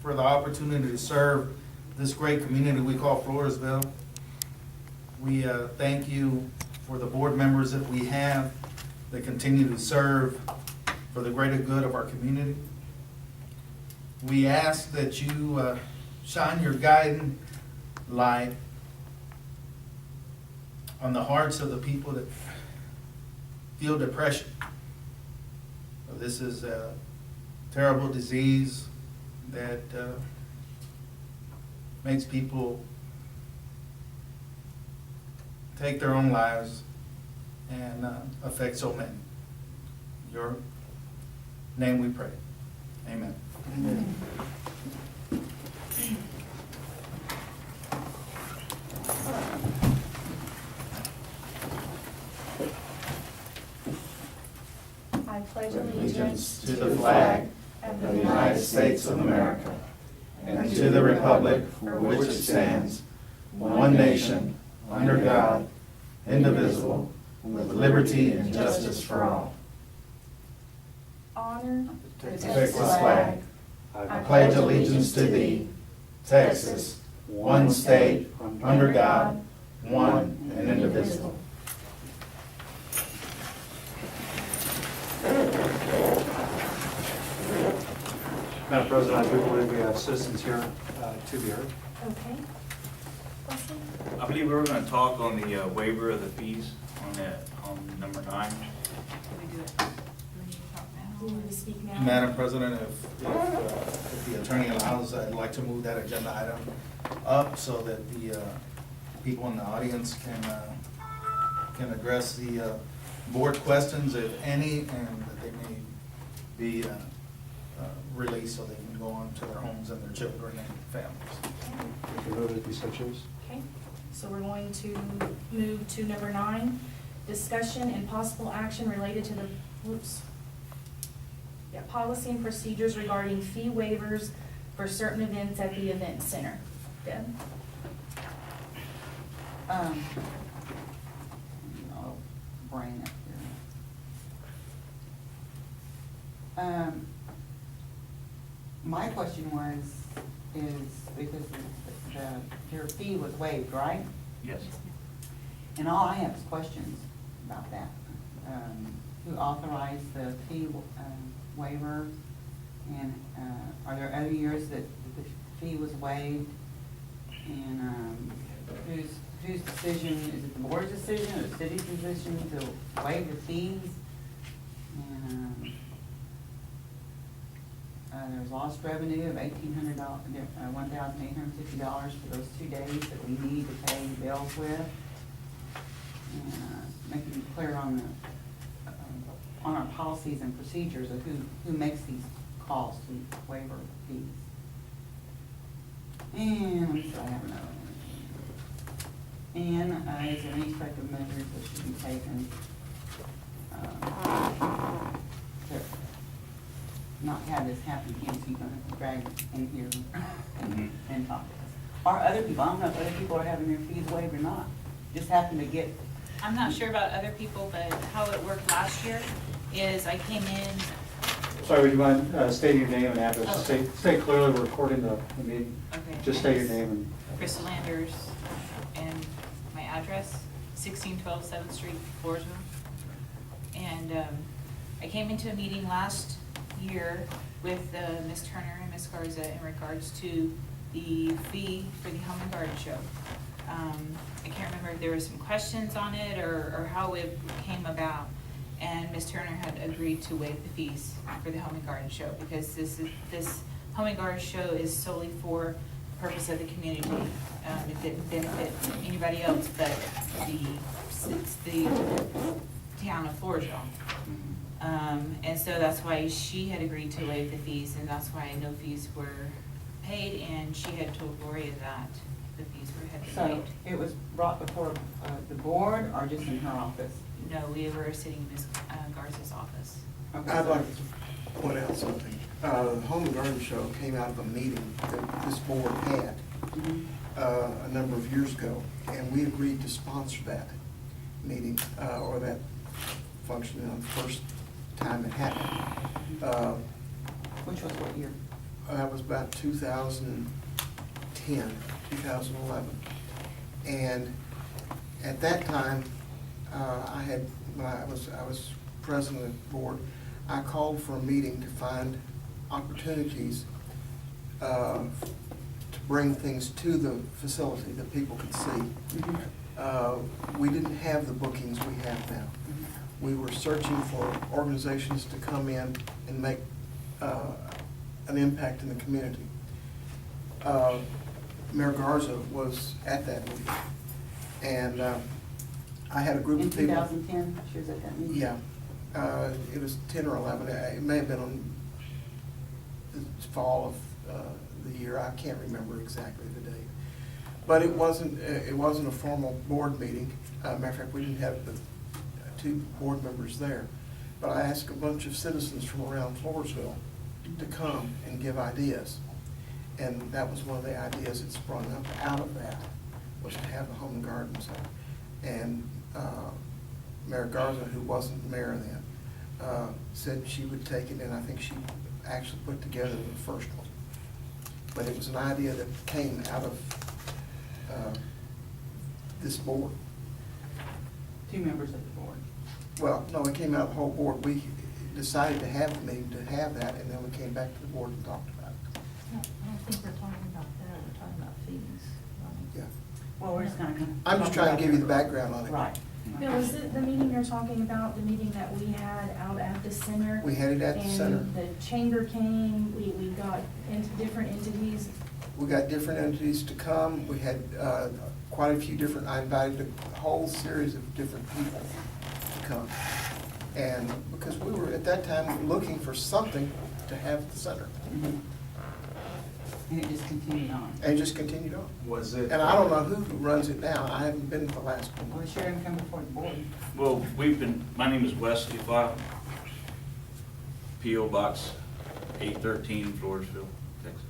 for the opportunity to serve this great community we call Floresville. We thank you for the board members that we have that continue to serve for the greater good of our community. We ask that you shine your guiding light on the hearts of the people that feel depression. This is a terrible disease that makes people take their own lives and affect so many. In your name we pray. Amen. Amen. I pledge Allegiance to the flag of the United States of America and to the republic for which it stands, one nation, under God, indivisible, with liberty and justice for all. honor Texas flag, I pledge allegiance to thee, Texas, one state, under God, one and indivisible. Madam President, I do believe we have citizens here to be heard. Okay. Wesley? I believe we were going to talk on the waiver of the fees on number 9. Do you need to speak now? Madam President, if the attorney allows, I'd like to move that agenda item up so that the people in the audience can address the board questions, if any, and that they may be released so they can go on to their homes and their children and families. If you vote, if you so choose. Okay, so we're going to move to number 9, discussion and possible action related to the, policy and procedures regarding fee waivers for certain events at the event center. Deb? I'll bring it here. My question is because your fee was waived, right? Yes. And all I have is questions about that. Who authorized the fee waiver? And are there other years that the fee was waived? And whose decision, is it the board's decision or the city's decision to waive the fees? And there was lost revenue of $1,800, $1,850 for those 2 days that we need to pay bills with. And making it clear on our policies and procedures of who makes these calls to waiver fees. And let me see, I have another one. And is there any effective measures that should be taken to not have this happen again, so you're gonna have to drag in here and talk to us? Or other people, I don't know if other people are having their fees waived or not, just happen to get. I'm not sure about other people, but how it worked last year is I came in. Sorry, would you mind stating your name and address? Oh. State clearly we're recording the meeting. Okay. Just state your name and. Crystal Landers, and my address, 1612 7th Street, Floresville. And I came into a meeting last year with Ms. Turner and Ms. Garza in regards to the fee for the Home and Garden Show. I can't remember if there were some questions on it or how it came about. And Ms. Turner had agreed to waive the fees for the Home and Garden Show because this Home and Garden Show is solely for the purpose of the community. It didn't benefit anybody else but the town of Floresville. And so that's why she had agreed to waive the fees, and that's why no fees were paid, and she had told Gloria that the fees had been So waived. it was brought before the board or just in her office? No, we were sitting in Ms. Garza's office. Okay, I'd so- like to point out something. The Home and Garden Show came out of a meeting that this board had Mhm. a number of years ago, and we agreed to sponsor that meeting, or that function on the first time it happened. Which was what year? that was about 2010, 2011. And at that time, when I was president of the board, I called for a meeting to find opportunities to bring things to the facility that people could see. We didn't have the bookings we have now. We were searching for organizations to come in and make an impact in the community. Mayor Garza was at that meeting, and I had a group In of people. 2010, she was at that meeting? Yeah, it was 10 or 11. It may have been on the fall of the year. I can't remember exactly the date. But it wasn't a formal board meeting. Matter of fact, we didn't have the two board members there. But I asked a bunch of citizens from around Floresville to come and give ideas. And that was one of the ideas that sprung up out of that, was to have the home and garden center. And Mayor Garza, who wasn't mayor then, said she would take it, and I think she actually put together the first one. But it was an idea that came out of this board. Two members of the board. Well, no, it came out of the whole board. We decided to have the meeting to have that, and then we came back to the board and talked about it. I don't think we're talking about that, we're talking about fees. Yeah. Well, we're just gonna. I'm just trying to give you the background on it. Right. Bill, is it the meeting you're talking about, the meeting that we had out at the center? We had it at the center. And the chamber came, we got into different entities. We got different entities to come. We had quite a few different, I invited a whole series of different people to come. And because we were, at that time, looking for something to have at the center. Mhm. And it just continued on. And just continued on. Was it? And I don't know who runs it now. I haven't been to the last Well, one. sure, and come before the board. Well, my name is Wesley File, P.O. Box 813, Floresville, Texas.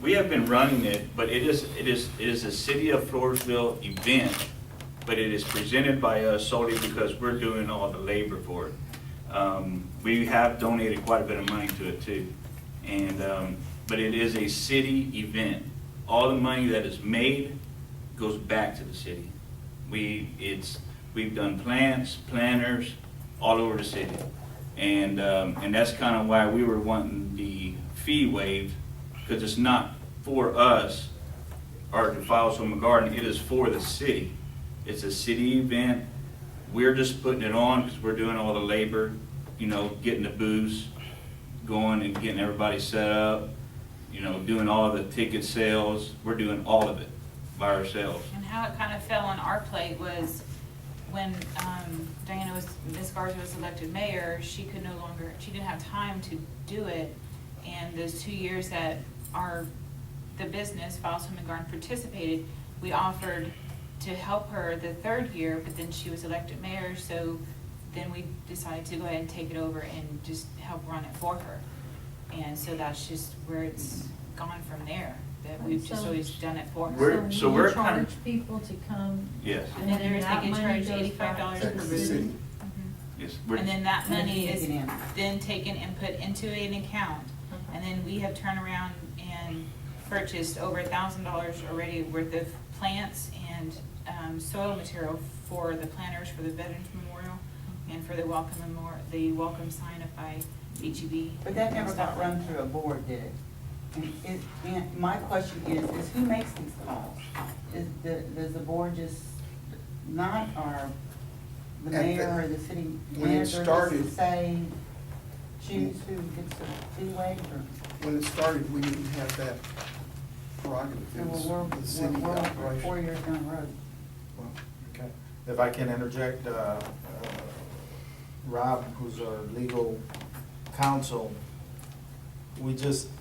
We have been running it, but it is a City of Floresville event, but it is presented by us solely because we're doing all the labor for it. We have donated quite a bit of money to it too. And, but it is a city event. All the money that is made goes back to the city. We've done planners all over the city. And that's kind of why we were wanting the fee waived, because it's not for us or to Files Home and Garden, it is for the city. It's a city event. We're just putting it on because we're doing all the labor, you know, getting the booths going and getting everybody set up, you know, doing all the ticket sales. We're doing all of it by ourselves. And how it kind of fell on our plate was when Ms. Garza was elected mayor, she didn't have time to do it. And those 2 years that the business, Files Home and Garden, participated, we offered to help her the third year, but then she was elected mayor, so then we decided to go ahead and take it over and just help run it for her. And so that's just where it's gone from there, that we've just always done it for her. So we're you kind of- charge people to come. Yes. And then they that get money charged goes $85 back per to the city. visit. Yes. And then that And then money take is it in. then taken and put into an account. Okay. And then we have turned around and purchased over $1,000 already worth of plants and soil material for the planters for the Veterans Memorial and for the welcome sign up by HEB. But that never got run through a board, did it? And my question is who makes these calls? Does the board just not, or the At the- mayor or the city when it manager started- just say, choose who gets the fee waived, or? When it started, we didn't have that prerogative. It was Well, the city we're 4 operation. years down the road. Well, okay. If I can interject, Rob, who's our legal counsel,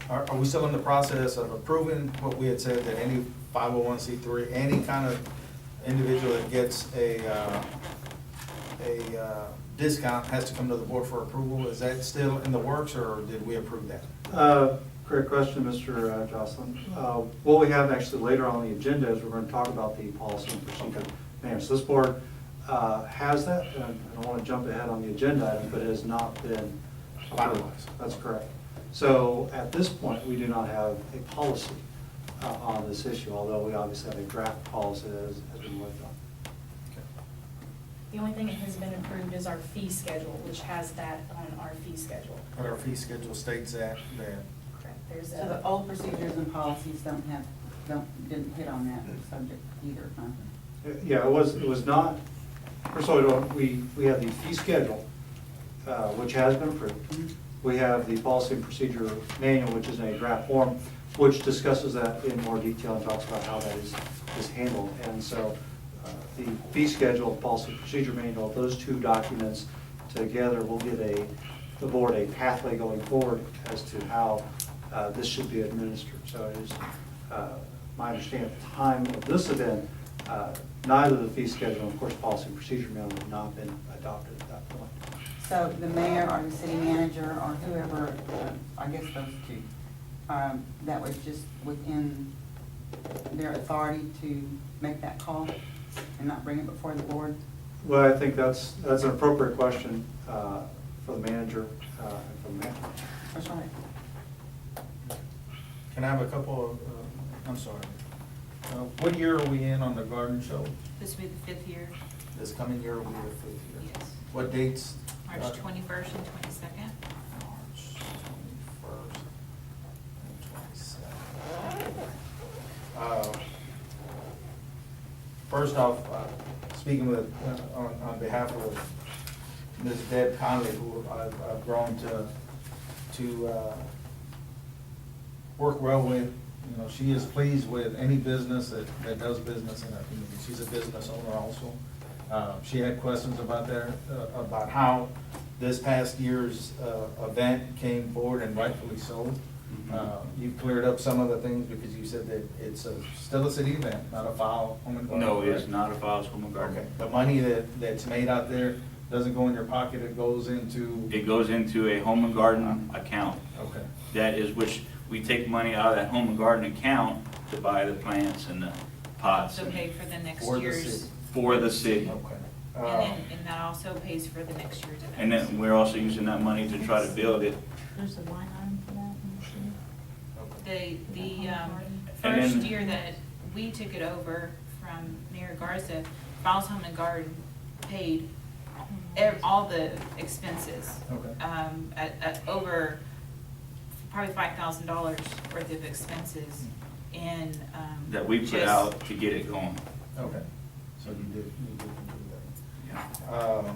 are we still in the process of approving what we had said, that any 501c3, any kind of individual that gets a discount has to come to the board for approval? Is that still in the works, or did we approve that? Great question, Mr. Jocelyn. What we have actually later on the agenda is we're going to talk about the policy and procedure manual. So this board has that, and I don't want to jump ahead on the agenda item, but it has not been Finalized. That's correct. So at this point, we do not have a policy on this issue, although we obviously have a draft policy that has been worked on. The only thing that has been approved is our fee schedule, which has that on our fee schedule. But our fee schedule states that. Correct. There's So the old procedures and policies didn't hit on that subject either, huh? Yeah, it was not, first of all, we have the fee schedule, which has been approved. We have the policy and procedure manual, which is in a draft form, which discusses that in more detail and talks about how that is handled. And so the fee schedule, policy and procedure manual, those two documents together will give the board a pathway going forward as to how this should be administered. So it is my understanding at the time of this event, neither the fee schedule, and of course, policy and procedure manual have not been adopted at that point. So the mayor or the city manager or whoever, I guess those two, that was just within their authority to make that call and not bring it before the board? Well, I think that's an appropriate question for the manager and for the mayor. That's right. Can I have a couple of, I'm sorry. What year are we in on the garden show? This will be the 5th year. This coming year will be the 5th year. Yes. What dates? March 21st and 22nd. March 21st and 22nd. First off, speaking with, on behalf of Ms. Deb Conley, who I've grown to work well with. You know, she is pleased with any business that does business in our community. She's a business owner also. She had questions about about how this past year's event came forward, and rightfully so. You've cleared up some of the things because you said that it's still a city event, not a foul home and garden. No, it's correct? not a Fowles Home and Garden. Okay, the money that's made out there doesn't go in your pocket, it goes into? It goes into a home and garden account. Okay, That is which, we take money out of that home and garden account to buy the plants and the pots Also pay for the next For the year's. city. for the city. okay. And that also pays for the next year's events. And then we're also using that money to try to build it. There's a line item for that in the city. The And then- first year that we took it over from Mayor Garza, Fowles Home and Garden paid all the expenses. Okay. At over probably $5,000 worth of expenses in. That we put just- out to get it going. Okay, so you did do Yeah. that.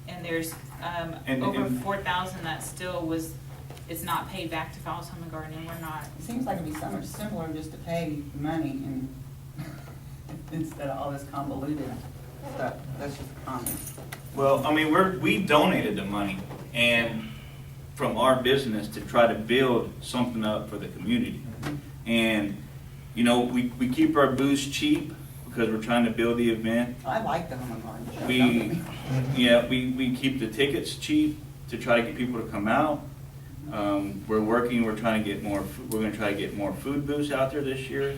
And there's And- over and- 4,000 that still was, it's not paid back to Fowles Home and Garden, and we're not. It seems like it'd be so much simpler just to pay money and instead of all this convoluted stuff. That's just a comment. Well, I mean, we donated the money and from our business to try to build something up for the community. And, you know, we keep our booths cheap because we're trying to build the event. I like the home and garden show. don't We, get me wrong. we keep the tickets cheap to try to get people to come out. We're trying to get more, we're gonna try to get more food booths out there this year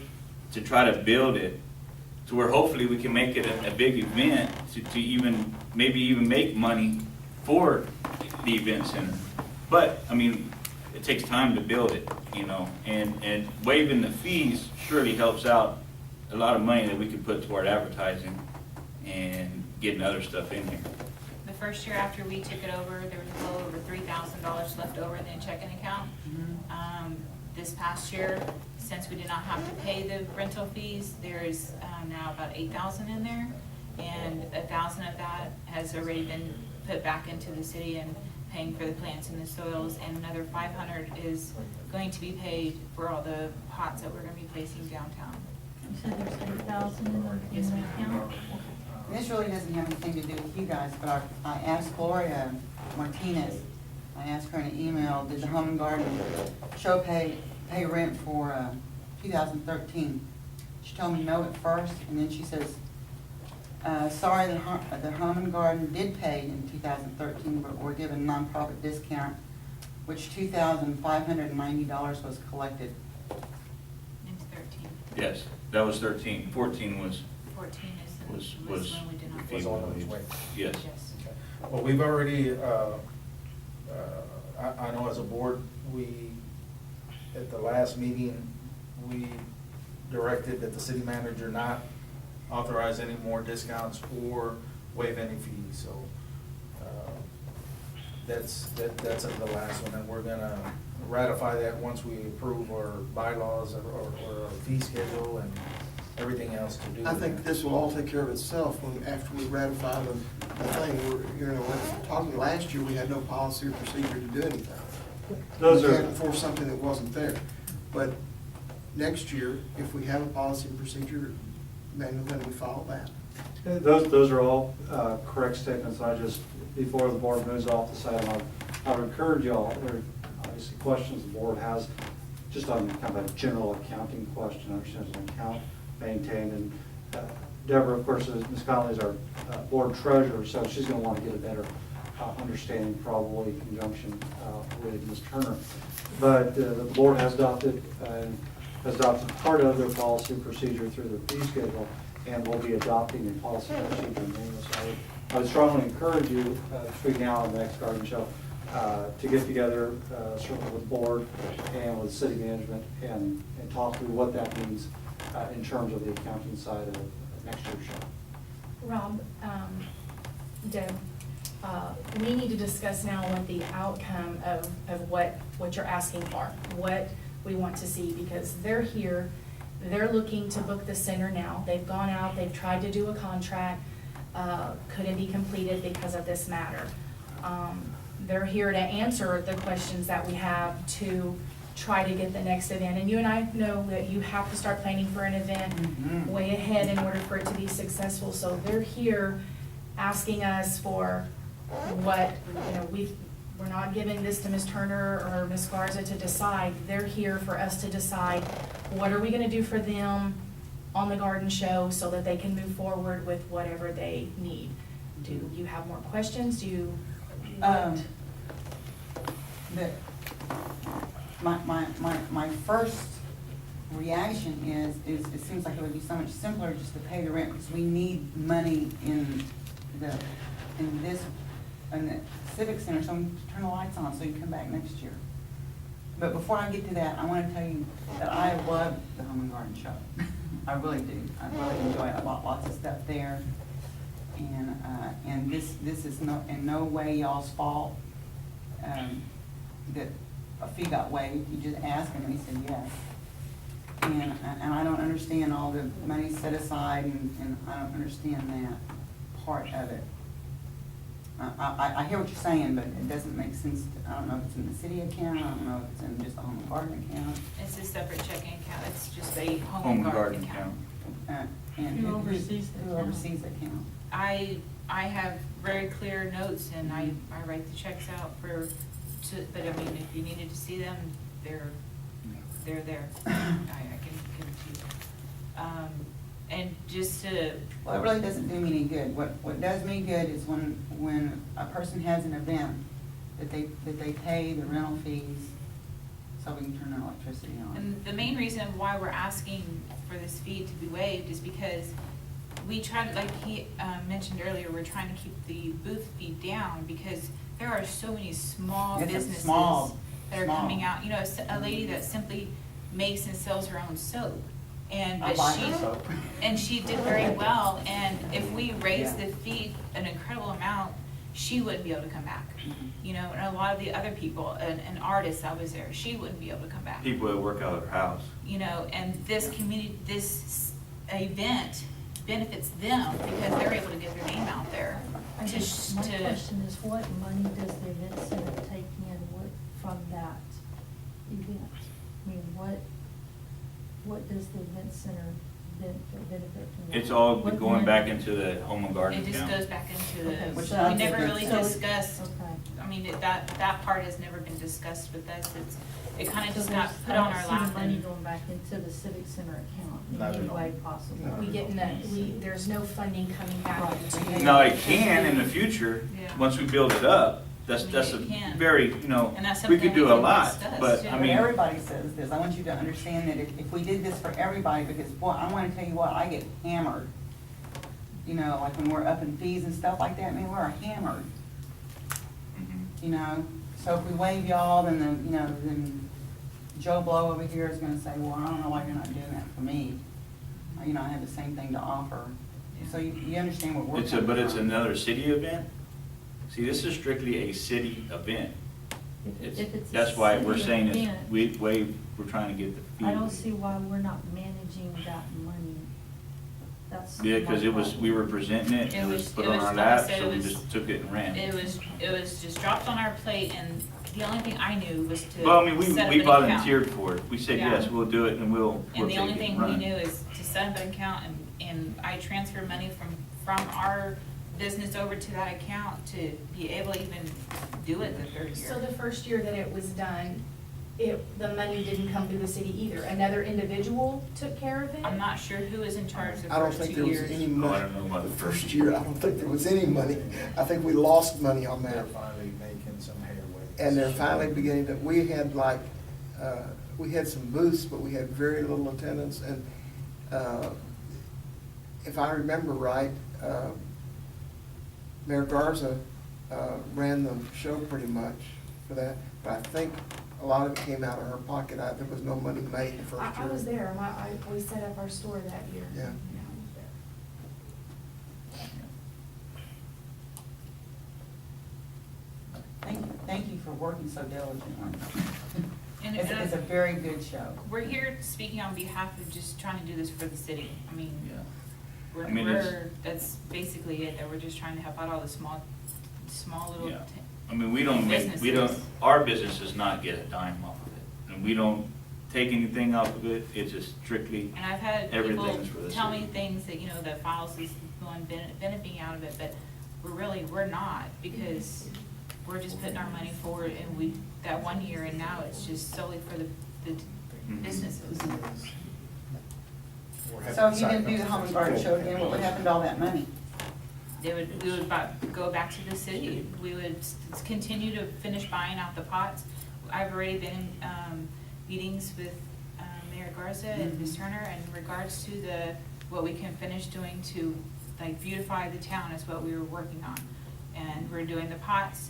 to try to build it to where hopefully we can make it a big event to even, maybe even make money for the event center. But, I mean, it takes time to build it, you know, and waiving the fees surely helps out a lot of money that we could put toward advertising and getting other stuff in here. The first year after we took it over, there was a little over $3,000 left over in the checking account. This past year, since we did not have to pay the rental fees, there is now about $8,000 in there. And $1,000 of that has already been put back into the city and paying for the plants and the soils. And another $500 is going to be paid for all the pots that we're gonna be placing downtown. You said there's 8,000 in the Yes, ma'am. account? This really doesn't have anything to do with you guys, but I asked Gloria Martinez, I asked her in an email, did the Home and Garden show pay rent for 2013? She told me no at first, and then she says, sorry, the Home and Garden did pay in 2013, but we're given nonprofit discount, which $2,590 was collected. Into 13. Yes, that was 13. 14 was, 14 Was- was was- when we did not. Was on its way. yes. Yes. Well, we've already, I know as a board, at the last meeting, we directed that the city manager not authorize any more discounts or waive any fees, so, that's the last one, and we're gonna ratify that once we approve our bylaws or our fee schedule and everything else to do. I think this will all take care of itself after we ratify the thing. Talking last year, we had no policy or procedure to do anything. Those We are- can't enforce something that wasn't there. But next year, if we have a policy and procedure, then we follow that. Those are all correct statements. I just, before the board moves off this item, I would encourage y'all, there are obviously questions the board has, just on kind of a general accounting question, understands an account maintained. And Deborah, of course, Ms. Conley is our board treasurer, so she's going to want to get a better understanding, probably in conjunction with Ms. Turner. But the board has adopted part of their policy procedure through their fee schedule, and will be adopting a policy procedure manual. So I would strongly encourage you, between now and the next garden show, to get together, certainly with the board and with city management, and talk through what that means in terms of the accounting side of next year's show. Rob, Deb, we need to discuss now what the outcome of what you're asking for, what we want to see, because they're here, they're looking to book the center now. They've gone out, they've tried to do a contract, couldn't be completed because of this matter. They're here to answer the questions that we have to try to get the next event. And you and I know that you have to start planning for an event way ahead in order for it to be successful. So they're here asking us for what, we're not giving this to Ms. Turner or Ms. Garza to decide. They're here for us to decide what are we gonna do for them on the garden show so that they can move forward with whatever they need. Do you have more questions? Do you? My first reaction is it seems like it would be so much simpler just to pay the rent, because we need money in the Civic Center, so we can turn the lights on so you can come back next year. But before I get to that, I want to tell you that I love the Home and Garden Show. I really do. I really enjoy it. I bought lots of stuff there. And this is in no way y'all's fault, that a fee got waived. You just asked and they said yes. And I don't understand all the money set aside, and I don't understand that part of it. I hear what you're saying, but it doesn't make sense. I don't know if it's in the city account, I don't know if it's in just the Home and Garden account. It's a separate checking account, it's just a Home and garden account. And Who oversees the who account? oversees the account? I have very clear notes, and I write the checks out but I mean, if you needed to see them, they're there. I can give it to you. And just to. Well, it really doesn't do me any good. What does me good is when a person has an event, that they pay the rental fees so we can turn their electricity on. And the main reason why we're asking for this fee to be waived is because we try to, like he mentioned earlier, we're trying to keep the booth fee down, because there are so many small It's a businesses small- that are small. coming out. You know, a lady that simply makes and sells her own soap. And I but buy her soap. and she did very well, and if we raised Yeah. the fee an incredible amount, she wouldn't be able to come back. You know, and a lot of the other people, an artist that was there, she wouldn't be able to come back. People that work out of their house. You know, and this community, this event benefits them because they're able to get their name out there. I guess my question is, what money does the event center take in from that event? I mean, what does the event center benefit from that? It's all What going money- back into the home and garden It just account. goes back into Okay, the, so we never really so it- discussed, Okay. I mean, that part has never been discussed with us. It kind of So just got there's- put on I our don't lap. see the money and- going back into the civic center account in Not any at all. way possible. We get there's no funding coming back into. Now, it can in the future, Yeah. once we build it up, that's a It can. very, And that's we something could do we a can lot, discuss, but too. I But mean, everybody says this. I want you to understand that if we did this for everybody, because boy, I want to tell you what, I get hammered. You know, like when we're up in fees and stuff like that, I mean, we're hammered, mhm. you know? So if we waive y'all, then, then Joe Blow over here is gonna say, well, I don't know why you're not doing that for me. I have the same thing to offer. So you understand what we're But coming it's from. another city event? See, this is strictly a city event. If it's a That's why we're city saying event, we're trying to get the fee. I don't see why we're not managing that money. That's. Yeah, because my we problem. were presenting it, it was put on our like I lap, said, so we it was- just took it and ran. It was just dropped on our plate, and the only thing I knew was to Well, I mean, set up we an account. volunteered for it. We said, Yeah. yes, we'll do it, and we'll And take the only it thing and we run. knew is to set up an account, and I transferred money from our business over to that account to be able to even do it the third year. So the first year that it was done, the money didn't come through the city either. Another individual took care of it? I'm not sure who was in charge the I don't first think 2 there was years. any Oh, I money. don't know about The the first year, I don't think there was any money. I think we lost money on They're that. finally making some headway. And they're finally beginning to, we had like, we had some booths, but we had very little attendance. And if I remember right, Mayor Garza ran the show pretty much for that. But I think a lot of it came out of her pocket. There was no money made the first year. I was there. We set up our store that year. Yeah. I was there. Thank you for working so diligently. And It's a very good show. We're here speaking on behalf of just trying to do this for the city. I mean, Yeah. I mean, it's- that's basically it, that we're just trying to help out all the small little. Yeah. I mean, we don't, our business does not get a dime off of it. And we don't take anything off of it, it's just strictly, And I've had people everything's for the tell me city. things that, that Files is the one benefiting out of it, but we're not, because we're just putting our money forward, and that 1 year, and now it's just solely for the Mhm. businesses. So if you didn't do the home and garden show again, what would happen to all that money? We would go back to the city. We would continue to finish buying out the pots. I've already been in meetings with Mayor Garza and Ms. Turner in regards to what we can finish doing to beautify the town is what we were working on. And we're doing the pots,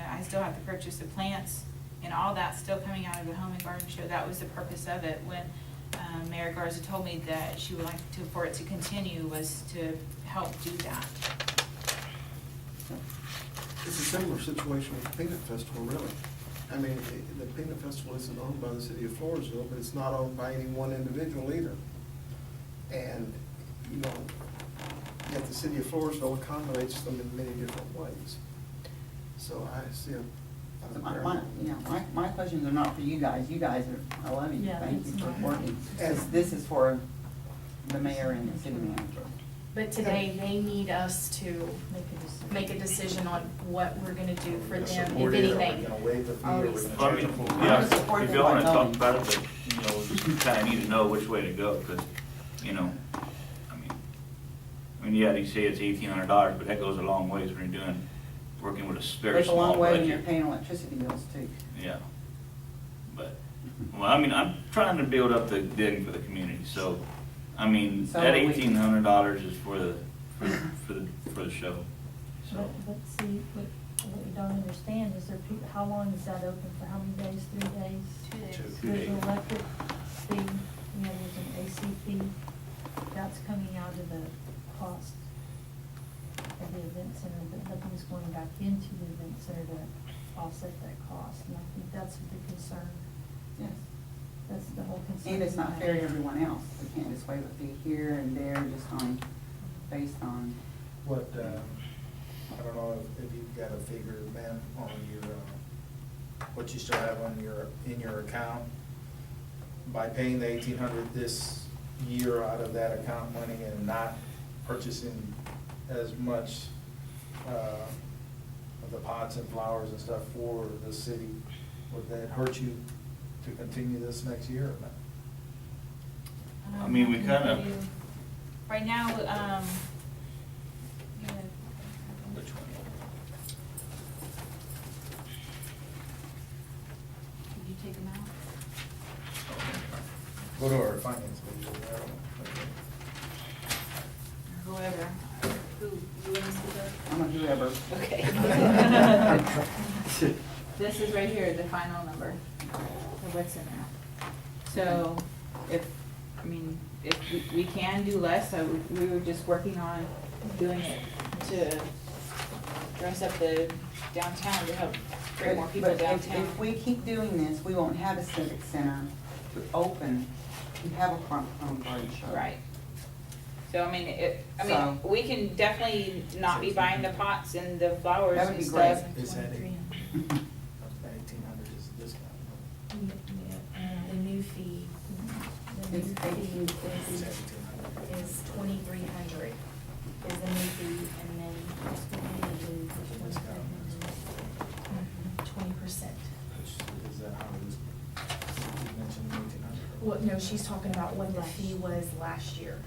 I still have to purchase the plants, and all that's still coming out of the home and garden show. That was the purpose of it. When Mayor Garza told me that she would like for it to continue, was to help do that. It's a similar situation with the Peanut Festival, really. I mean, the Peanut Festival isn't owned by the city of Floresville, but it's not owned by any one individual either. And, yet the city of Floresville accommodates them in many different ways. So I see a. So my questions are not for you guys. You guys I love you. Yeah, Thank you it's for not. working. This is for the mayor and the city manager. But today, they need us to Make a decision. make a decision on what we're gonna do for Gonna them, if support it, or we're anything. gonna waive the fee, or we're Always. gonna Well, I charge mean, them full I'm gonna yeah, support if them y'all by wanna talk voting. about it, but, just kinda need to know which way to go, cause, yeah, they say it's $1,800, but that goes a long ways when you're working with a very It's a small long way when you're budget. paying electricity bills too. Yeah, but, I'm trying to build up the bidding for the community, so, So that are we. $1,800 is for the show, so. But see, what you don't understand is how long is that open for, how many days, 3 days? 2 days. 2 There's an days. electric fee, there's an AC fee, that's coming out of the cost of the event center, but nothing's going back into the event center to offset that cost, and I think that's the concern, Yes. that's the whole concern. And it's not fair to everyone else. We can't just waive a fee here and there just based on. What, I don't know if you've got a figure, man, on your, what you still have in your account. By paying the 1,800 this year out of that account money and not purchasing as much of the pots and flowers and stuff for the city, would that hurt you to continue this next year or not? I mean, we kinda- Right now, Which one? Did you take them out? Go to our finance meeting. Whoever. Who, you want to see that? I'm a whoever. Okay. this is right here, the final number of what's in there. So if, I mean, if we can do less, we were just working on doing it to dress up the downtown to help bring more people But if- downtown. If we keep doing this, we won't have a civic center to open, to have a front garden show. Right. So, I mean, So- we can definitely not be buying the pots and the flowers That would and be stuff. great. Is that it? 2,300. Up to 1,800 is the discount. The new fee, the new It's fee 1850. It's 1,800. is 2,300 is the new fee, and then this would be the 20%. Is that how it is? You mentioned 1,800. Well, no, she's talking about what the fee was last year.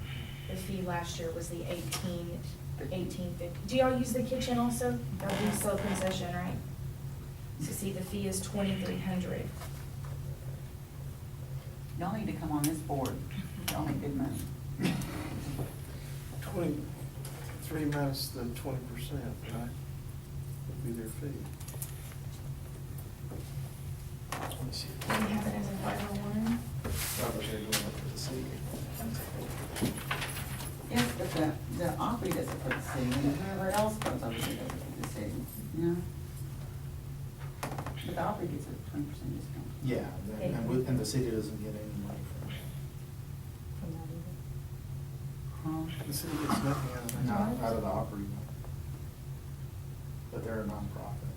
The fee last year was the 1850. Do y'all use the kitchen also? Y'all do sell concession, right? So see, the fee is 2,300. Y'all need to come on this board. Y'all make good money. 23 minus the 20%, right? Would be their fee. Let me see. Do we have it as a 501? Probably they're doing it for the city. Yes, but the Opry does it for the city, and whoever else goes over there does it for the city, you know? But the Opry gets a 20% discount. Yeah, and the city doesn't get any money from it. From that either. Huh? The city gets nothing out of that. Not out of the operating. But they're a nonprofit.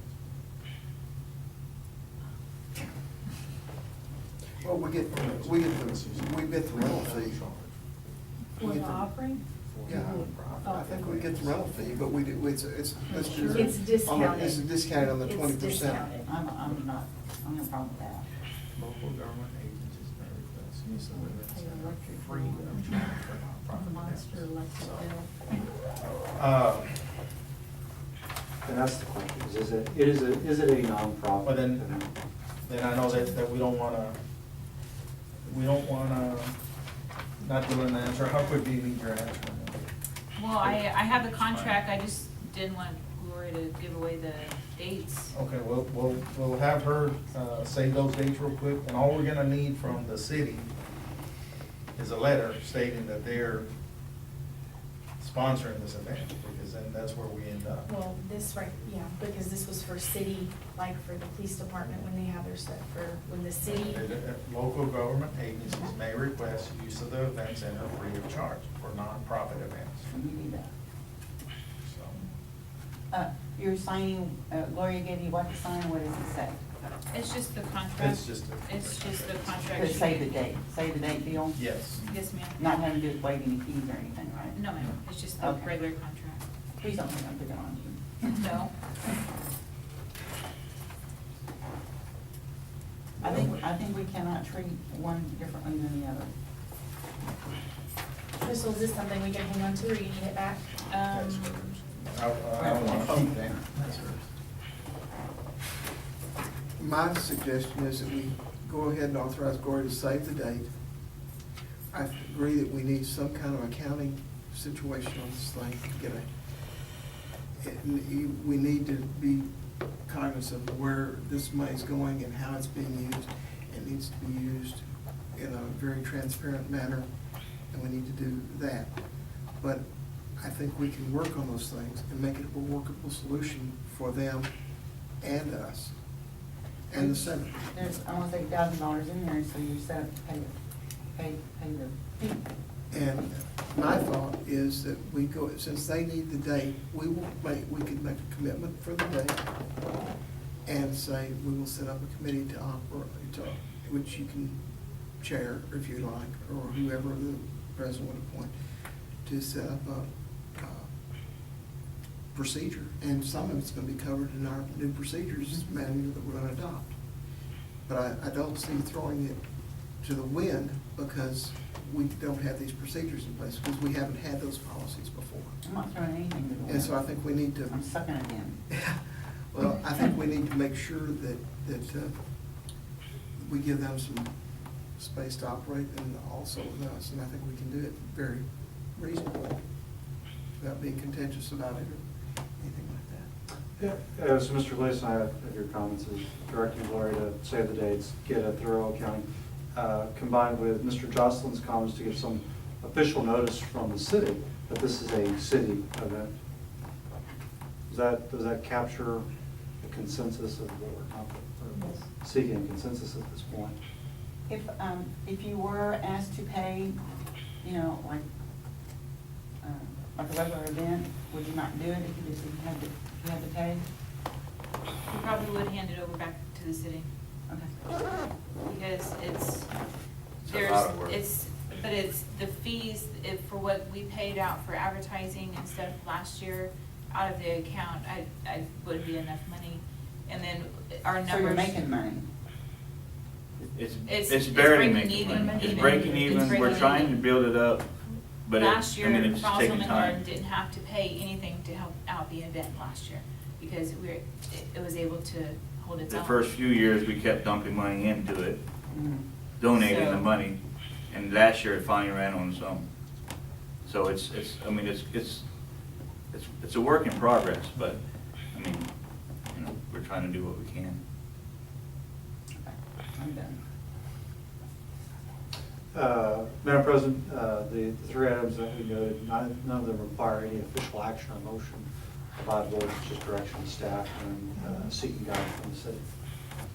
Well, we get the rental fee. For the offering? Yeah, I think we get the rental fee, but we do, it's It's discounted. discounted. It's discounted on the It's 20%. discounted. I'm not, I don't have a problem with that. Local government agencies may request use of limits Pay and electric free bill. of charge for nonprofit Monster events. electric bill. And that's the question, is it a nonprofit? But then I know that we don't wanna, not doing the answer, how quick do you need your answer? Well, I have the contract, I just didn't want Gloria to give away the dates. Okay, we'll have her, say those dates real quick, and all we're gonna need from the city is a letter stating that they're sponsoring this event, because then that's where we end up. Well, this right, yeah, because this was for city, like for the police department when they have their stuff, for when the city. Local government agencies may request use of the event center free of charge for nonprofit events, We need that. so. You're signing, Gloria gave you what to sign, what does it say? It's just the contract. It's just the contract. Does it say the date, Bill? Yes. Yes, ma'am. Not having to waive any fees or anything, right? No, ma'am, it's just the Okay. regular contract. Please don't think I'm picking on you. No. I think we cannot treat one differently than the other. Crystal, is this something we can hang on to, or you need it back? That's hers. I don't want to keep that. That's hers. My suggestion is that we go ahead and authorize Gloria to save the date. I agree that we need some kind of accounting situation on this thing to get we need to be cognizant of where this money's going and how it's being used. It needs to be used in a very transparent manner, and we need to do that. But I think we can work on those things and make it a workable solution for them and us, and the center. There's almost $8,000 in there, so you're set up to pay the fee. And my thought is that we go, since they need the date, we could make a commitment for the date and say, we will set up a committee to operate, which you can chair if you like, or whoever the president would appoint, to set up a procedure. And some of it's gonna be covered in our new procedures manual that we're gonna adopt. But I don't see throwing it to the wind because we don't have these procedures in place, because we haven't had those policies before. I'm not throwing anything to the wind. And so I think we need to. I'm sucking it in. Well, I think we need to make sure that we give them some space to operate, and also with us, and I think we can do it very reasonably, without being contentious about it or anything like that. As Mr. Gleason, I have your comments, is directing Gloria to save the dates, get a thorough accounting, combined with Mr. Jocelyn's comments to give some official notice from the city that this is a city event. Does that capture the consensus of what we're seeking consensus at this point? If you were asked to pay, you know, like a regular event, would you not do it if you had to pay? We probably would hand it over back to the city, Okay. because It's a lot of work. but it's the fees, for what we paid out for advertising and stuff last year, out of the account, I wouldn't be enough money. And then our numbers. So you're making money? It's barely breaking making even. money. It's breaking even, we're trying to build it up, but Last I mean, year, it's Floresville taking and time. Garden didn't have to pay anything to help out the event last year, because it was able to hold its own. The first few years, we kept dumping money into it, Mm. donating So- the money, and last year it finally ran on its own. So it's a work in progress, but, I mean, you know, we're trying to do what we can. Okay, I'm done. Madam President, the three items that we noted, none of them require any official action or motion by the board, it's just direction of staff and seeking guidance from the city.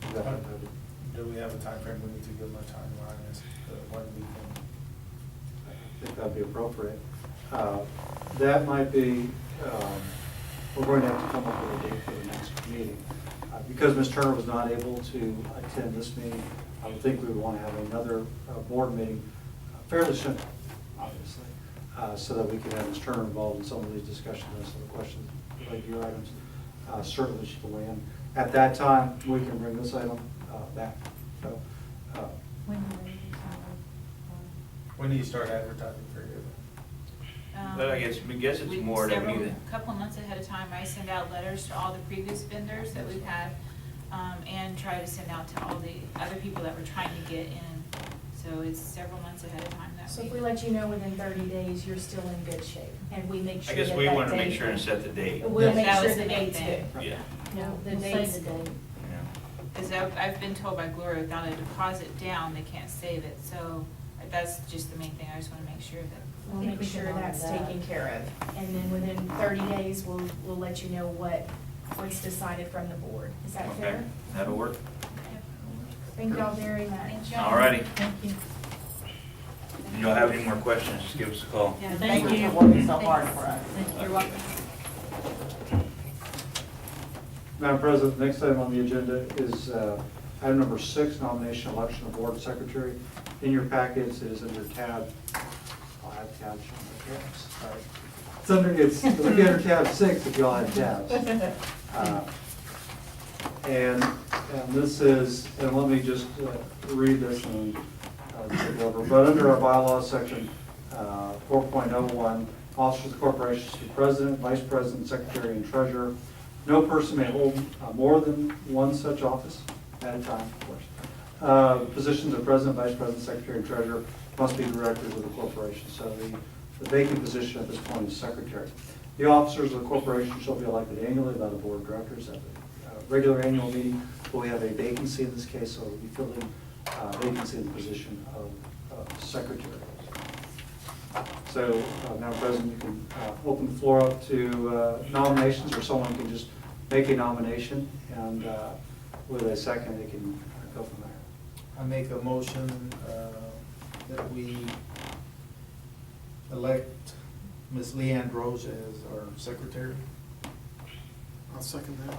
Is that noted? Do we have a timeframe we need to give them a timeline as to when we can? I think that'd be appropriate. That might be, we're going to have to come up with a date for the next meeting. Because Ms. Turner was not able to attend this meeting, I would think we would want to have another board meeting fairly soon, obviously, so that we can have Ms. Turner involved in some of these discussions and some of the questions related to your items. Certainly she can weigh in. At that time, we can bring this item back. So, When do they decide? When do you start advertising for your event? But I guess it's We- more than we several- need. Couple of months ahead of time, I send out letters to all the previous vendors that we've had, and try to send out to all the other people that we're trying to get in. So it's several months ahead of time that So if we let you know within 30 days, you're still in good shape, and we make I sure guess that we that want to make date- sure and set the date. We'll make That sure was the the main date's thing. good. Yeah. Yeah, the We'll say date's, the date. Yeah. Because I've been told by Gloria, without a deposit down, they can't save it. So that's just the main thing. I just want to make sure that. we'll think make we sure can honor that's that. taken care of. And then within 30 days, we'll let you know what's decided from the board. Is that Okay, fair? that'll work. Thank y'all very much. Thank you. All righty. Thank you. If y'all have any more questions, just give us a call. Yeah, Thank you for working so hard for us. You're welcome. Madam President, the next item on the agenda is item number 6, nomination election of board secretary. In your packets, it is under tab, I have tabs on my tabs, sorry. It's under tab 6 if you all have tabs. And this is, and let me just read this and take it over. But under our bylaws section 4.01, officers of the corporation should be president, vice president, secretary, and treasurer. No person may hold more than one such office at a time, of course. Positions of president, vice president, secretary, and treasurer must be directors of the corporation. So the vacant position at this point is secretary. The officers of the corporation shall be elected annually by the board of directors at the regular annual meeting. But we have a vacancy in this case, so we'll be filling vacancy in the position of secretary. So, Madam President, you can open the floor up to nominations, or someone can just make a nomination, and with a second, they can go from there. I make a motion that we elect Ms. Leanne Rose as our secretary. I'll second that.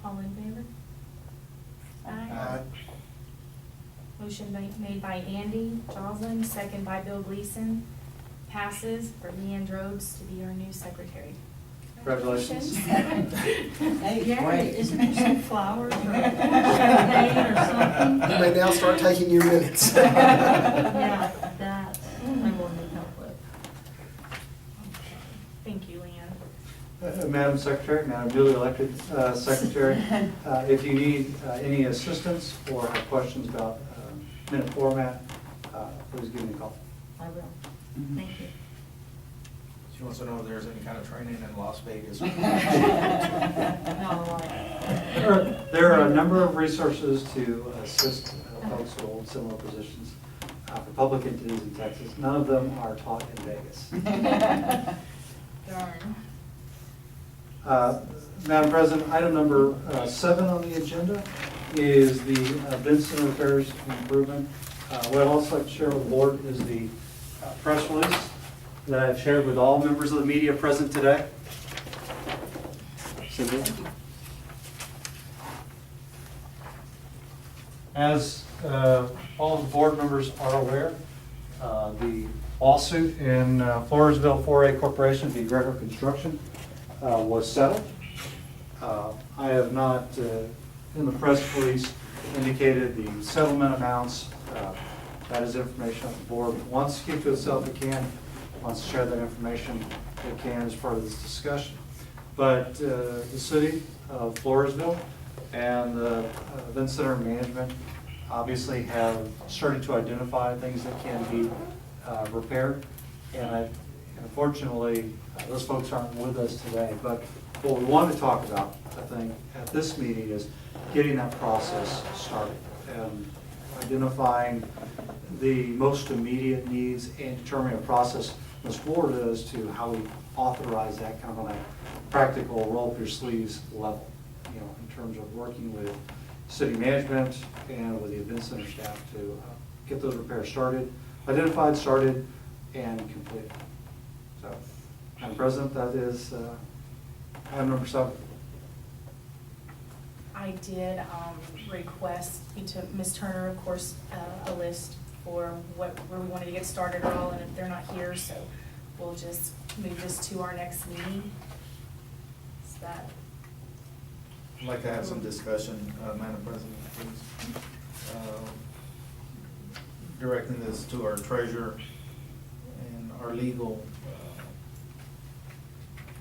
All in favor? Aye. Motion made by Andy Joslin, second by Bill Gleason. Passes for Leanne Rhodes to be our new secretary. Congratulations. Hey, Yeah, great. isn't there some flowers or champagne or something? You may now start taking your minutes. Yeah, that I will need help with. Thank you, Leanne. Madam Secretary, Madam duly elected Secretary, if you need any assistance or have questions about minute format, please give me a call. I will. Mhm. Thank you. She wants to know if there's any kind of training in Las Vegas. No, like, There are a number of resources to assist folks who hold similar positions for public entities in Texas. None of them are taught in Vegas. Darn. Madam President, item number 7 on the agenda is the event center repairs improvement. What I'd also like to share with the board is the press release that I've shared with all members of the media present today. Cindy? As all the board members are aware, the lawsuit in Floresville 4A Corporation v. Greco Construction was settled. I have not, in the press release, indicated the settlement amounts. That is information that the board wants to keep to itself, it can. Wants to share that information, it can, as part of this discussion. But the city of Floresville and the event center management obviously have started to identify things that can be repaired. And unfortunately, those folks aren't with us today. But what we want to talk about, I think, at this meeting is getting that process started and identifying the most immediate needs and determining a process this board as to how we authorize that kind of on a practical roll up your sleeves level, you know, in terms of working with city management and with the event center staff to get those repairs started, identified, started, and completed. So, Madam President, that is item number 7. I did request to Ms. Turner, of course, a list for where we wanted to get started at all, and if they're not here, so we'll just move this to our next meeting. Is that? I'd like to have some discussion, Madam President, please. Directing this to our treasurer and our legal.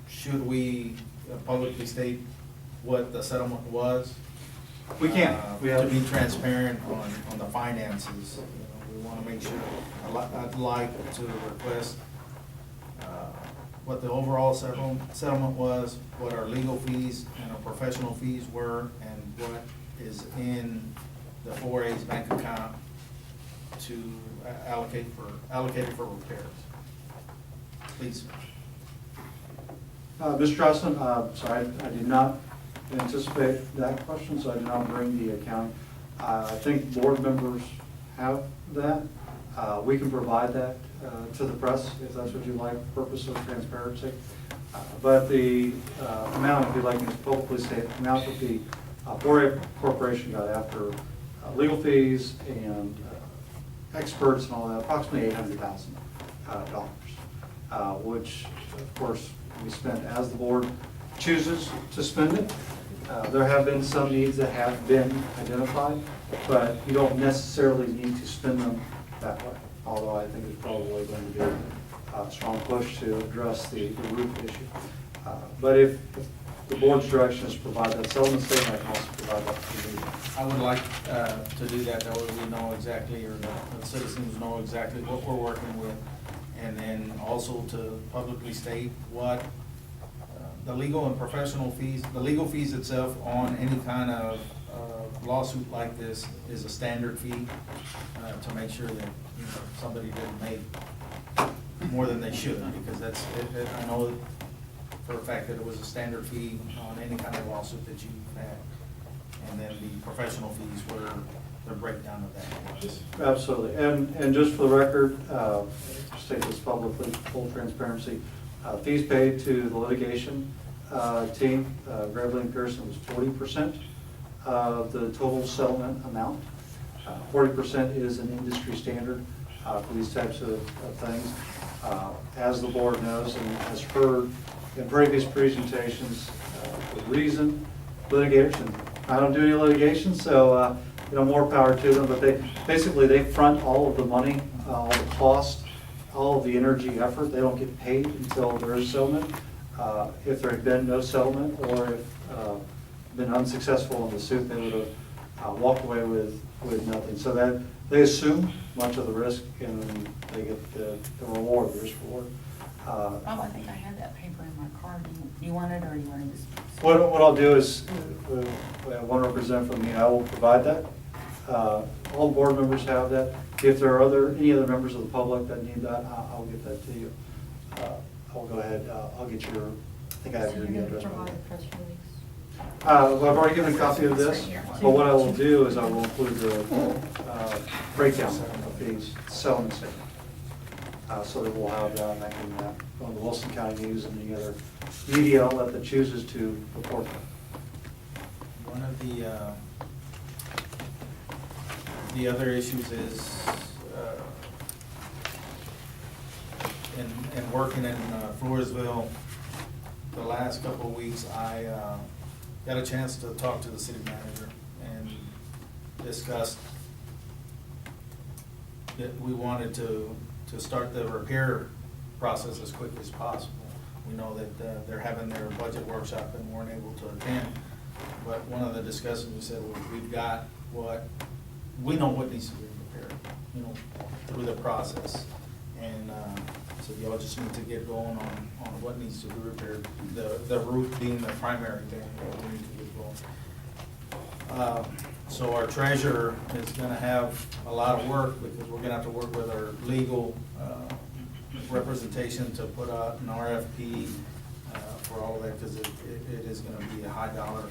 Should we publicly state what the settlement was? We can. We have To be transparent on the finances. You know, we want to make sure, I'd like to request what the overall settlement was, what our legal fees and our professional fees were, and what is in the 4A's bank account to allocated for repairs. Please. Mr. Trustin, sorry, I did not anticipate that question, so I did not bring the accounting. I think board members have that. We can provide that to the press if that's what you like, for purpose of transparency. But the amount, if you'd like me to publicly state, the amount that the 4A Corporation got after legal fees and experts and all that, approximately $800,000, which of course can be spent as the board chooses to spend it. There have been some needs that have been identified, but you don't necessarily need to spend them that way. Although I think it's probably going to be a strong push to address the roof issue. But if the board's direction is to provide that settlement statement, I can also provide that to the meeting. I would like to do that way we know exactly, or the citizens know exactly what we're working with. And then also to publicly state what the legal and professional fees, the legal fees itself on any kind of lawsuit like this is a standard fee to make sure that somebody didn't make more than they should, because that's, I know for a fact that it was a standard fee on any kind of lawsuit that you've had. And then the professional fees were the breakdown of that. Absolutely, and just for the record, state this publicly, full transparency, fees paid to the litigation team, Gravely and Pearson, was 40% of the total settlement amount. 40% is an industry standard for these types of things. As the board knows and has heard in previous presentations, the reason litigators, and I don't do any litigation, so more power to them, but they front all of the money, all the cost, all of the energy, effort. They don't get paid until there is settlement. If there had been no settlement, or if been unsuccessful in the suit, they would have walked away with with nothing. So that, they assume much of the risk and then they get the reward, the risk reward. Oh, I think I had that paper in my car. Do you want it, or you want to just? What I'll do is, we have one representative from me, I will provide that. All board members have that. If there are any other members of the public that need that, I'll get that to you. I'll go ahead, I'll get your, I think I have So your you're email gonna address. provide a press release? Well, I've already given a copy of this, Right here. but what I will do is I will include the breakdown of these settlement statement. So that we'll have that, and I can go on the Wilson County News and any other media outlet that chooses to report them. One of the other issues is, in working in Floresville, the last couple of weeks, I got a chance to talk to the city manager and discussed that we wanted to start the repair process as quickly as possible. We know that they're having their budget workshop and weren't able to attend. But one of the discussions, we said, well, we know what needs to be repaired, through the process. And so y'all just need to get going on what needs to be repaired. The roof being the primary thing that we need to get going. So our treasurer is gonna have a lot of work because we're gonna have to work with our legal representation to put out an RFP for all of that, because it is gonna be a high dollar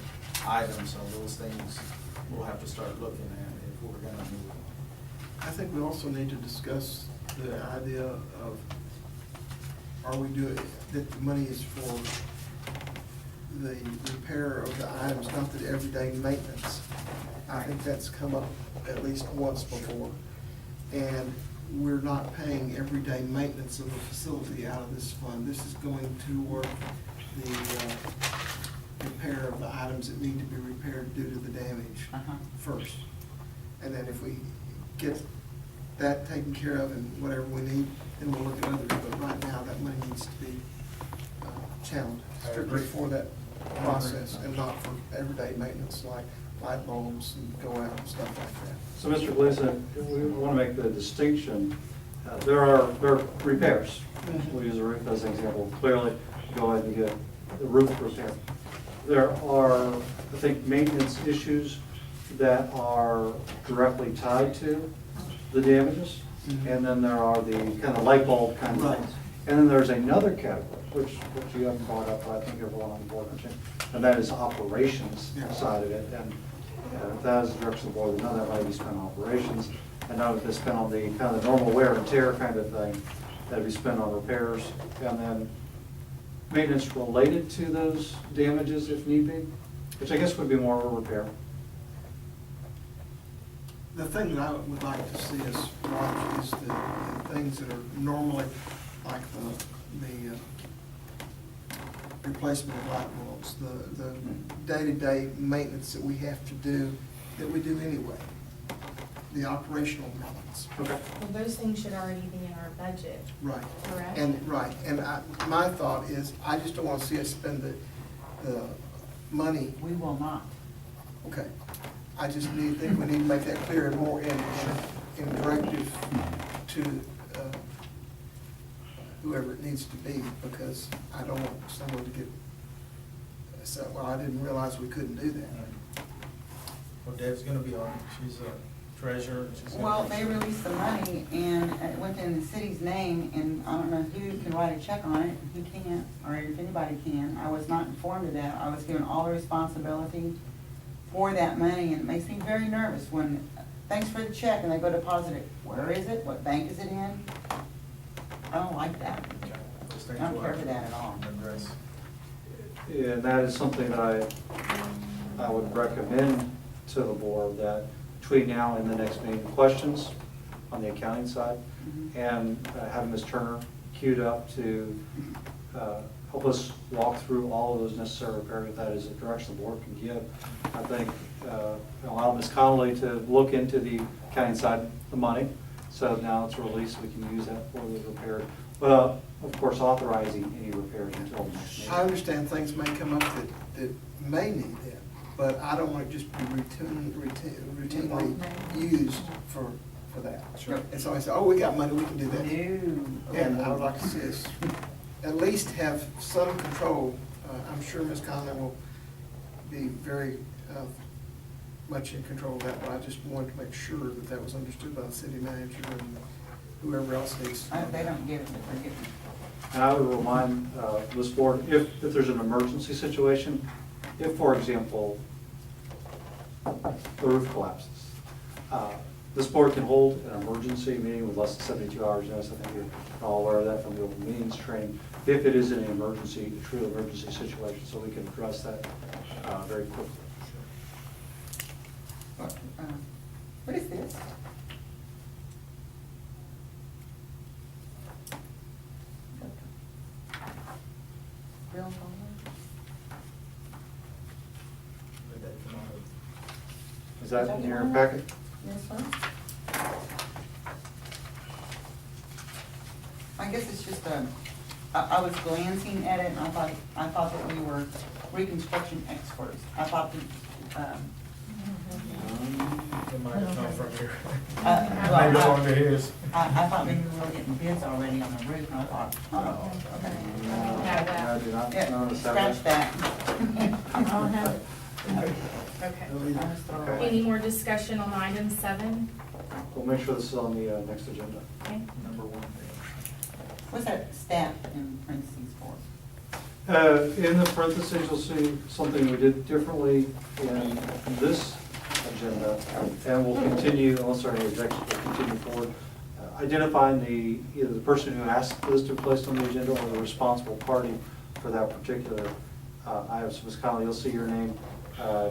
item, so those things we'll have to start looking at if we're gonna move on. I think we also need to discuss the idea of, are we doing, that the money is for the repair of the items, not the everyday maintenance. I think that's come up at least once before. And we're not paying everyday maintenance of the facility out of this fund. This is going toward the repair of the items that need to be repaired due to the damage first. And then if we get that taken care of and whatever we need, then we'll look at others. But right now, that money needs to be channeled strictly for that process and not for everyday maintenance like light bulbs and go out and stuff like that. So, Mr. Gleason, we want to make the distinction. There are repairs. We'll use the roof as an example. Clearly, go ahead and get the roof repaired. There are, I think, maintenance issues that are directly tied to the damages. And then there are the kind of light bulb kind of Right. things. And then there's another category, which you haven't brought up, but I think everyone on board mentioned, and that is operations Yeah. side of it. And if that is the direction of the board, then none of that might be spent on operations, and none of it's spent on the kind of the normal wear and tear kind of thing. That'd be spent on repairs, and then maintenance related to those damages if need be, which I guess would be more of a repair. The thing that I would like to see us watch is the things that are normally, like the replacement of light bulbs, the day-to-day maintenance that we have to do, that we do anyway, the operational maintenance. Okay. Well, those things should already be in our budget, Right. correct? And my thought is, I just don't want to see us spend the money. We will not. Okay. I just think we need to make that clear and more in directive to whoever it needs to be, because I don't want someone to get, well, I didn't realize we couldn't do that. Well, Deb's gonna be on it. She's a treasurer. And she's gonna Well, make they sure. released the money and it went in the city's name, and I don't know who can write a check on it, who can't, or if anybody can. I was not informed of that. I was given all the responsibility for that money, and it makes me very nervous when, thanks for the check, and they go deposit it. Where is it? What bank is it in? I don't like that. Those things I don't we'll care have for to that at all. address. And that is something that I would recommend to the board, that between now and the next meeting, questions on the accounting side, and having Ms. Turner queued up to help us walk through all of those necessary repairs. If that is a direction the board can give. I think allow Ms. Connolly to look into the accounting side of the money, so now it's released, we can use that for the repair. Well, of course, authorizing any repairs until the next meeting. I understand things may come up that may need that, but I don't want it just to be routinely used for that. Sure. And so I said, oh, we got money, we can do that. No. And I would like to see us at least have some control. I'm sure Ms. Conley will be very much in control of that, but I just wanted to make sure that that was understood by the city manager and whoever else needs to know. They don't get it, but they're getting it. And I would remind this board, if there's an emergency situation, if, for example, the roof collapses, this board can hold an emergency meeting with less than 72 hours notice. I think you're all aware of that from the open meetings training, if it is an emergency, a true emergency situation, so we can address that very quickly. What is this? Bill folder? Is that in your packet? This one? I guess it's just I was glancing at it and I thought that we were reconstruction experts. I thought that, It might have come from here. well, Maybe on to his. I thought maybe we were getting bids already on the roof, and I thought, oh, okay. Have that. I do not Yeah, notice scratch that. I don't have it. Okay. I'll just throw it away. Any more discussion on item 7? We'll make sure this is on the next agenda. Okay. Number 1. What's that staff in parentheses for? In the parentheses, you'll see something we did differently in this agenda, and we'll continue, unless there are any objections, we'll continue forward. Identifying either the person who asked this to be placed on the agenda or the responsible party for that particular item. So Ms. Conley, you'll see your name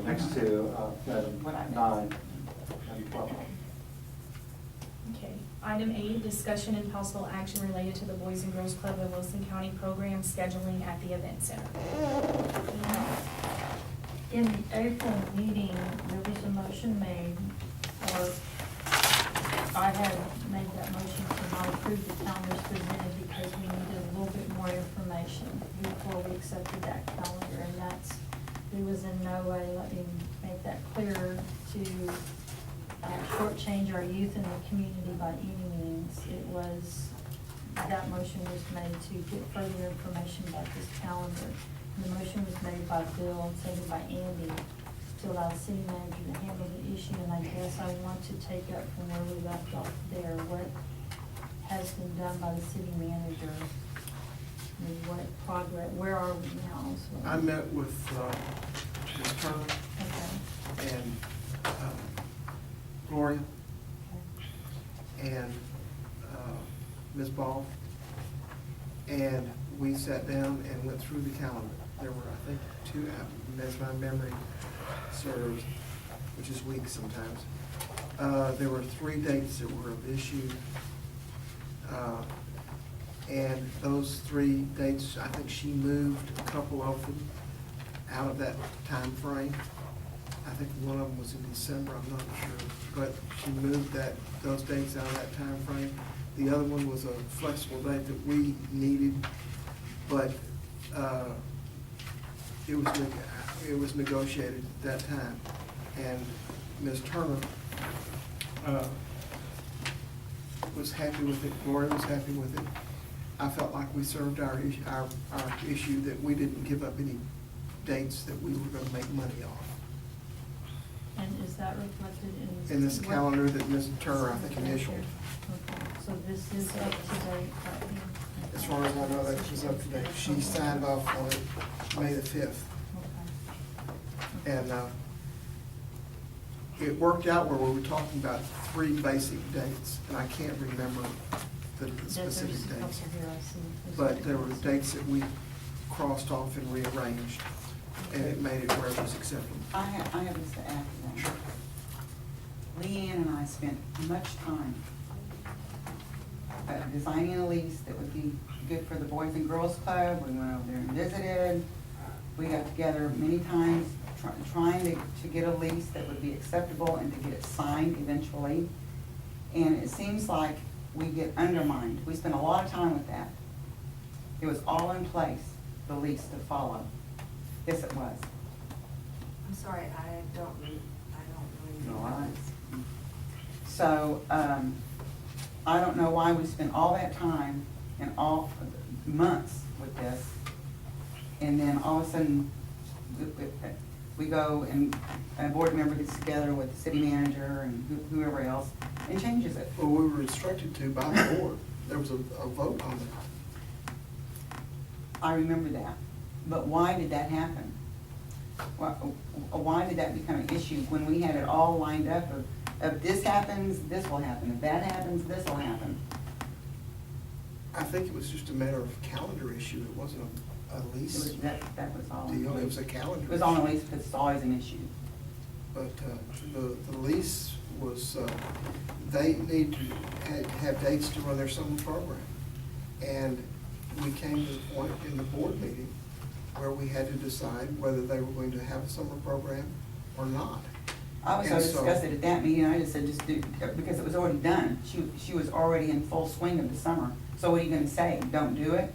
next to item What I missed. 9 and 12. Okay. Item 8, discussion and possible action related to the Boys and Girls Club of Wilson County program scheduling at the event center. In the April meeting, there was a motion made, or I had made that motion to not approve the calendars presented because we needed a little bit more information before we accepted that calendar, and that's, it was in no way, let me make that clear, to shortchange our youth in the community by any means. It was, that motion was made to get further information about this calendar. The motion was made by Bill and seconded by Andy to allow the city manager to handle the issue, and I guess I want to take up from where we left off there, what has been done by the city manager, and what progress, where are we now? So- I met with Ms. Turner Okay. and Gloria and Ms. Ball, and we sat down and went through the calendar. There were, I think, 2, as my memory serves, which is weak sometimes. There were 3 dates that were of issue. And those 3 dates, I think she moved a couple of them out of that time frame. I think one of them was in December, I'm not sure, but she moved those dates out of that time frame. The other one was a flexible date that we needed, but it was negotiated at that time. And Ms. Turner was happy with it, Gloria was happy with it. I felt like we served our issue, that we didn't give up any dates that we were gonna make money off. And is that reflected in? In this calendar that Ms. Turner, I think, initialed. Okay, so this is up to date right here. As far as I know, that was up to date. She signed off on it May the 5th. Okay. And it worked out where we were talking about 3 basic dates, and I can't remember the specific There's a couple dates. here I see. But there were dates that we crossed off and rearranged, and it made it where it was acceptable. I have this to add to that. Leanne and I spent much time designing a lease that would be good for the Boys and Girls Club. We went over there and visited. We got together many times trying to get a lease that would be acceptable and to get it signed eventually. And it seems like we get undermined. We spent a lot of time with that. It was all in place, the lease to follow. Yes, it was. I'm sorry, I don't really know All what right. it is. So, I don't know why we spent all that time and all months with this, and then all of a sudden, we go and a board member gets together with the city manager and whoever else and changes it. Well, we were instructed to by the board. There was a vote on that. I remember that, but why did that happen? Why did that become an issue when we had it all lined up of if this happens, this will happen, if that happens, this will happen? I think it was just a matter of calendar issue. It wasn't a It lease was, that was all. deal. It was a calendar. It was on a issue. lease because it's always an issue. But the lease was, they need to have dates to run their summer program. And we came to the point in the board meeting where we had to decide whether they were going to have a summer program or not. I was And going to so- discuss it at that meeting, I just said just do, because it was already done. She was already in full swing of the summer. So what are you gonna say? Don't do it?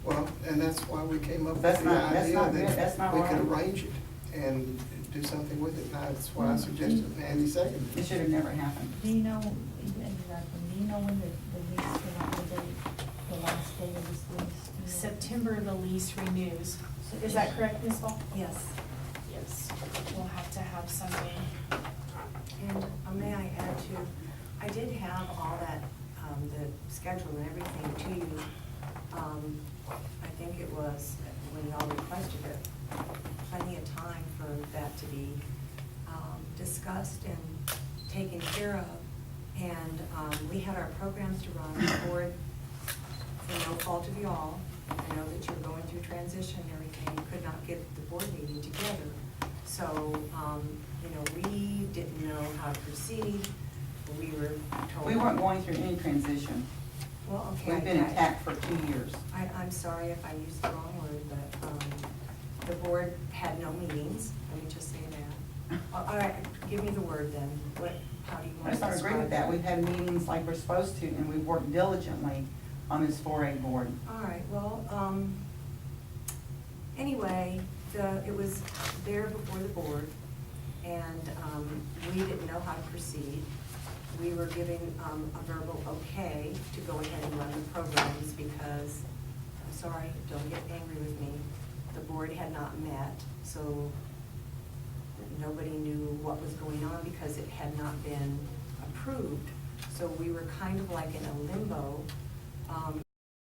Well, and that's why we came up with That's the not- that's idea not good. That's that not we could right. arrange it and do something with it. And that's why I suggested, and Andy seconded It it. should have never happened. Do you know, exactly, do you know when the lease came out, the date, the last day of this lease? Do you know? September, the lease renews. Is that correct, Ms. Ball? Yes, Yes. We'll have to have something. and may I add to, I did have all that, the schedule and everything to you. I think it was when y'all requested it, plenty of time for that to be discussed and taken care of. And we had our programs to run forward for no fault of y'all. I know that you're going through transition and everything, you could not get the board meeting together. So, we didn't know how to proceed, we were told. We weren't going through any transition. Well, okay. We've been intact for 2 years. I'm sorry if I used the wrong word, but the board had no meetings, let me just say that. All right, give me the word then, how do you I want just to don't describe agree with that. We've had meetings like we're supposed to, and we've worked diligently on this 4A board. All right, well, anyway, it was there before the board, and we didn't know how to proceed. We were giving a verbal okay to go ahead and run the programs because, I'm sorry, don't get angry with me, the board had not met, so nobody knew what was going on because it had not been approved. So we were kind of like in a limbo.